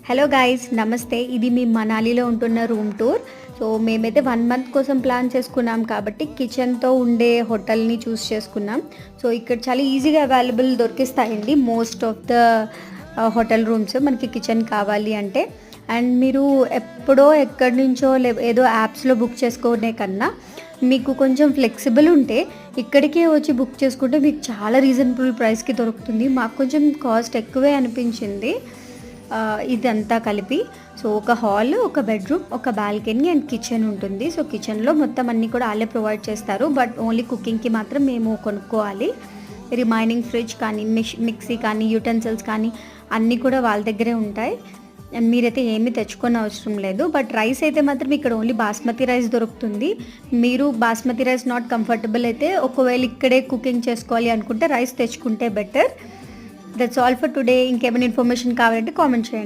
Hello guys నమస్తే. ఇది మీ మనాలిలో ఉంటున్న రూమ్ టూర్. సో మేమైతే 1 మంత్ కోసం ప్లాన్ చేసుకున్నాం కాబట్టి కిచెన్తో ఉండే హోటల్ని చూస్ చేసుకున్నాం. సో ఇక్కడ చాలా ఈజీగా అవైలబుల్ దొరికిస్తాయండి most of the hotel rooms మనకి కిచెన్ కావాలి అంటే. అండ్ మీరు ఎప్పుడో ఎక్కడి నుంచో ఏదో యాప్స్లో బుక్ చేసుకునే కన్నా మీకు కొంచెం ఫ్లెక్సిబుల్ ఉంటే ఇక్కడికే వచ్చి బుక్ చేసుకుంటే మీకు చాలా రీజనబుల్ ప్రైస్కి దొరుకుతుంది. మాకు కొంచెం కాస్ట్ ఎక్కువే అనిపించింది ఇదంతా కలిపి. సో ఒక హాల్, ఒక బెడ్రూమ్, ఒక బాల్కనీ అండ్ కిచెన్ ఉంటుంది. సో కిచెన్లో మొత్తం అన్నీ కూడా వాళ్ళే ప్రొవైడ్ చేస్తారు. బట్ ఓన్లీ కుకింగ్కి మాత్రం మేము కొనుక్కోవాలి. రిమైనింగ్ ఫ్రిడ్జ్ కానీ మిక్సీ కానీ యూటెన్సిల్స్ కానీ అన్నీ కూడా వాళ్ళ దగ్గరే ఉంటాయి. అండ్ మీరైతే ఏమీ తెచ్చుకొని అవసరం లేదు. బట్ రైస్ అయితే మాత్రం ఇక్కడ ఓన్లీ బాస్మతి రైస్ దొరుకుతుంది. మీరు బాస్మతి రైస్ నాట్ కంఫర్టబుల్ అయితే ఒకవేళ ఇక్కడే కుకింగ్ చేసుకోవాలి అనుకుంటే రైస్ తెచ్చుకుంటే better. That's all for today. ఇంకేమైనా ఇన్ఫర్మేషన్ కావాలంటే కామెంట్ చేయండి.